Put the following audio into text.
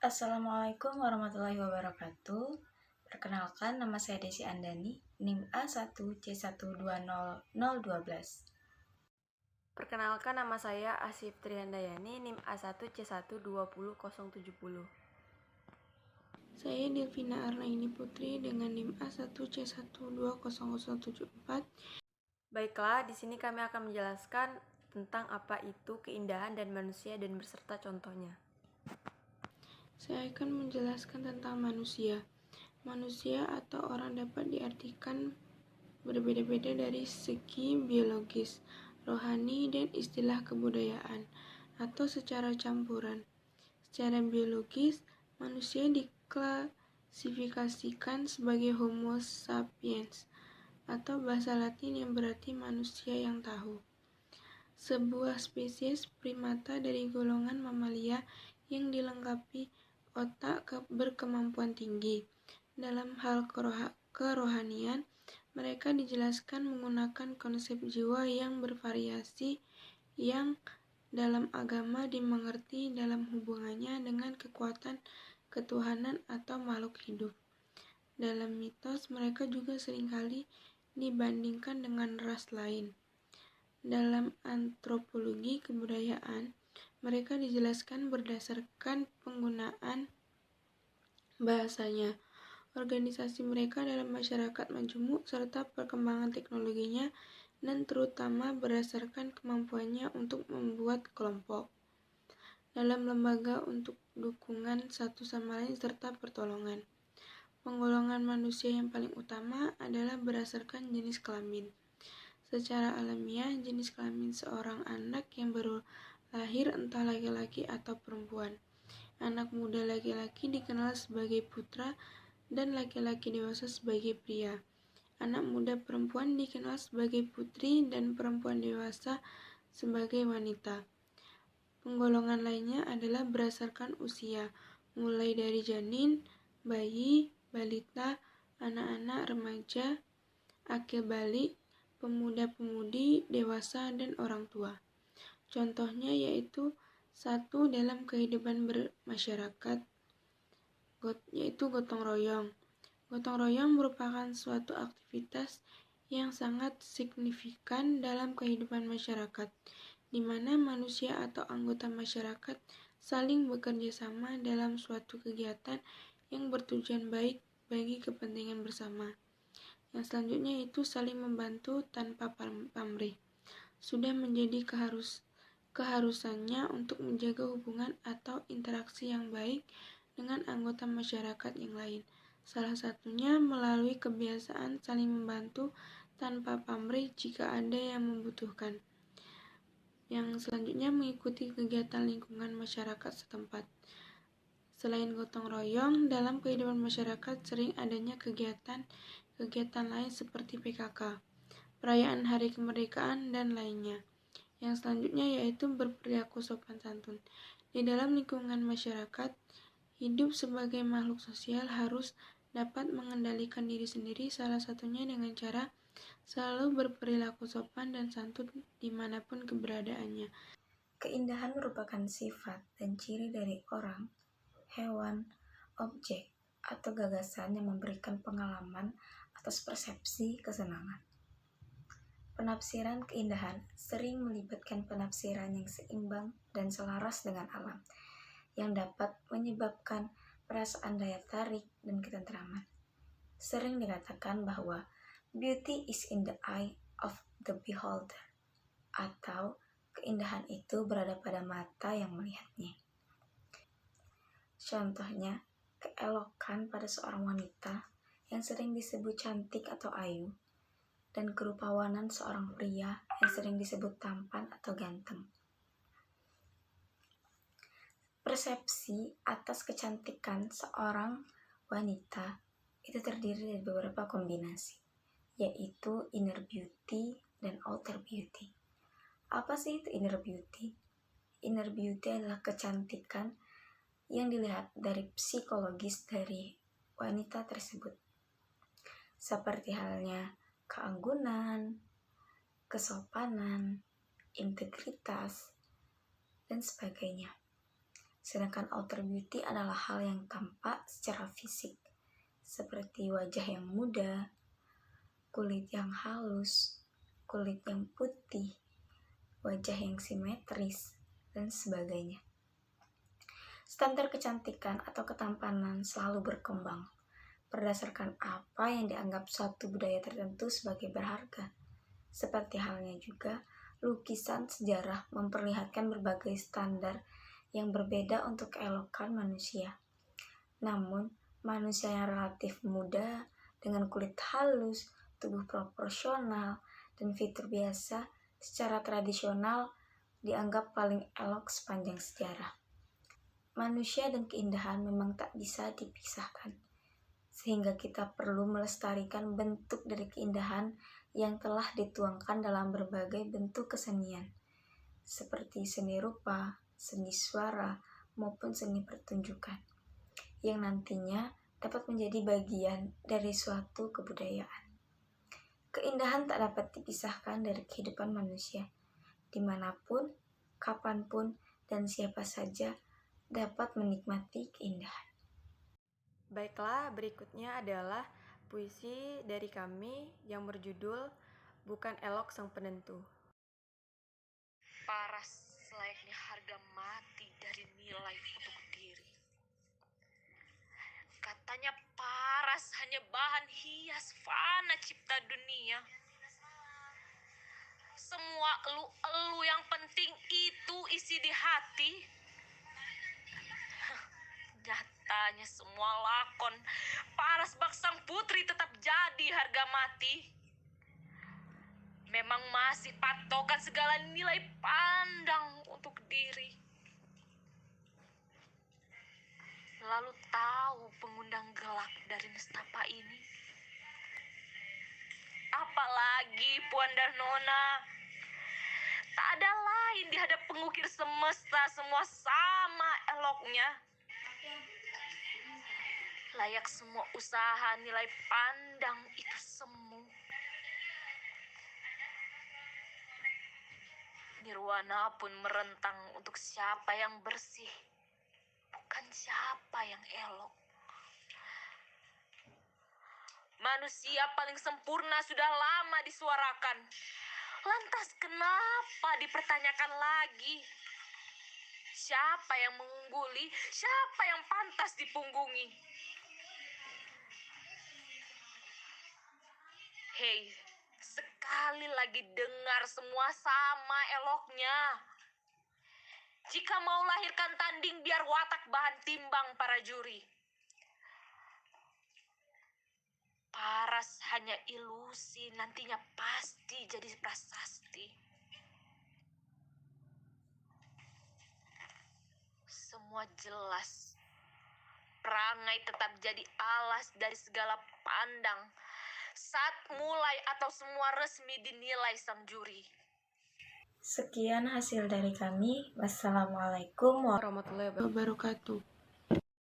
Assalamualaikum warahmatullahi wabarakatuh. Perkenalkan, nama saya Desi Andani, NIM A1C120012. Perkenalkan, nama saya Asif Triandayani, NIM A1C120070. Saya Delvina Arnaini Putri dengan NIM A1C120074. Baiklah, di sini kami akan menjelaskan tentang apa itu keindahan dan manusia dan beserta contohnya. Saya akan menjelaskan tentang manusia. Manusia atau orang dapat diartikan berbeda-beda dari segi biologis, rohani, dan istilah kebudayaan, atau secara campuran. Secara biologis, manusia diklasifikasikan sebagai Homo sapiens, atau bahasa Latin yang berarti manusia yang tahu. Sebuah spesies primata dari golongan mamalia yang dilengkapi otak berkemampuan tinggi. Dalam hal kerohanian, mereka dijelaskan menggunakan konsep jiwa yang bervariasi yang dalam agama dimengerti dalam hubungannya dengan kekuatan ketuhanan atau makhluk hidup. Dalam mitos, mereka juga seringkali dibandingkan dengan ras lain. Dalam antropologi kebudayaan, mereka dijelaskan berdasarkan penggunaan bahasanya, organisasi mereka dalam masyarakat majemuk, serta perkembangan teknologinya, dan terutama berdasarkan kemampuannya untuk membuat kelompok dalam lembaga untuk dukungan satu sama lain serta pertolongan. Penggolongan manusia yang paling utama adalah berdasarkan jenis kelamin. Secara alamiah, jenis kelamin seorang anak yang baru lahir entah laki-laki atau perempuan. Anak muda laki-laki dikenal sebagai putra dan laki-laki dewasa sebagai pria. Anak muda perempuan dikenal sebagai putri dan perempuan dewasa sebagai wanita. Penggolongan lainnya adalah berdasarkan usia, mulai dari janin, bayi, balita, anak-anak, remaja, akil balik, pemuda-pemudi, dewasa, dan orang tua. Contohnya yaitu satu dalam kehidupan bermasyarakat, yaitu gotong royong. Gotong royong merupakan suatu aktivitas yang sangat signifikan dalam kehidupan masyarakat, di mana manusia atau anggota masyarakat saling bekerja sama dalam suatu kegiatan yang bertujuan baik bagi kepentingan bersama. Yang selanjutnya itu saling membantu tanpa pamrih. Sudah menjadi keharusannya untuk menjaga hubungan atau interaksi yang baik dengan anggota masyarakat yang lain. Salah satunya melalui kebiasaan saling membantu tanpa pamrih jika ada yang membutuhkan. Yang selanjutnya mengikuti kegiatan lingkungan masyarakat setempat. Selain gotong royong, dalam kehidupan masyarakat sering adanya kegiatan lain seperti PKK, perayaan hari kemerdekaan, dan lainnya. Yang selanjutnya yaitu berperilaku sopan santun. Di dalam lingkungan masyarakat, hidup sebagai makhluk sosial harus dapat mengendalikan diri sendiri, salah satunya dengan cara selalu berperilaku sopan dan santun dimanapun keberadaannya. Keindahan merupakan sifat dan ciri dari orang, hewan, objek, atau gagasan yang memberikan pengalaman atas persepsi kesenangan. Penafsiran keindahan sering melibatkan penafsiran yang seimbang dan selaras dengan alam, yang dapat menyebabkan perasaan daya tarik dan ketentraman. Sering dikatakan bahwa beauty is in the eye of the beholder, atau keindahan itu berada pada mata yang melihatnya. Contohnya, keelokan pada seorang wanita yang sering disebut cantik atau ayu, dan kerupawanan seorang pria yang sering disebut tampan atau ganteng. Persepsi atas kecantikan seorang wanita itu terdiri dari beberapa kombinasi, yaitu inner beauty dan outer beauty. Apa sih itu inner beauty? Inner beauty adalah kecantikan yang dilihat dari psikologis dari wanita tersebut, seperti halnya keanggunan, kesopanan, integritas, dan sebagainya. Sedangkan outer beauty adalah hal yang tampak secara fisik, seperti wajah yang muda, kulit yang halus, kulit yang putih, wajah yang simetris, dan sebagainya. Standar kecantikan atau ketampanan selalu berkembang berdasarkan apa yang dianggap suatu budaya tertentu sebagai berharga. Seperti halnya juga, lukisan sejarah memperlihatkan berbagai standar yang berbeda untuk keelokan manusia. Namun, manusia yang relatif muda dengan kulit halus, tubuh proporsional, dan fitur biasa secara tradisional dianggap paling elok sepanjang sejarah. Manusia dan keindahan memang tak bisa dipisahkan, sehingga kita perlu melestarikan bentuk dari keindahan yang telah dituangkan dalam berbagai bentuk kesenian, seperti seni rupa, seni suara, maupun seni pertunjukan, yang nantinya dapat menjadi bagian dari suatu kebudayaan. Keindahan tak dapat dipisahkan dari kehidupan manusia, dimanapun, kapanpun, dan siapa saja dapat menikmati keindahan. Baiklah, berikutnya adalah puisi dari kami yang berjudul Bukan Elok Sang Penentu. Paras selayaknya harga mati dari nilai untuk diri. Katanya paras hanya bahan hias fana cipta dunia. Semua elu-elu yang penting itu isi di hati. Nyatanya semua lakon paras bak sang putri tetap jadi harga mati. Memang masih patokan segala nilai pandang untuk diri. Lalu tahu pengundang gelak dari nestapa ini. Apalagi Puan dan Nona. Tak ada lain di hadap pengukir semesta, semua sama eloknya. Layak semua usaha nilai pandang itu semu. Nirwana pun merentang untuk siapa yang bersih, bukan siapa yang elok. Manusia paling sempurna sudah lama disuarakan. Lantas kenapa dipertanyakan lagi? Siapa yang mengungguli, siapa yang pantas dipunggungi? Hei, sekali lagi dengar semua sama eloknya. Jika mau lahirkan tanding, biar watak bahan timbang para juri. Paras hanya ilusi, nantinya pasti jadi prasasti. Semua jelas. Perangai tetap jadi alas dari segala pandang. Saat mulai atau semua resmi dinilai sang juri. Sekian hasil dari kami. Wassalamualaikum Warahmatullahi wabarakatuh.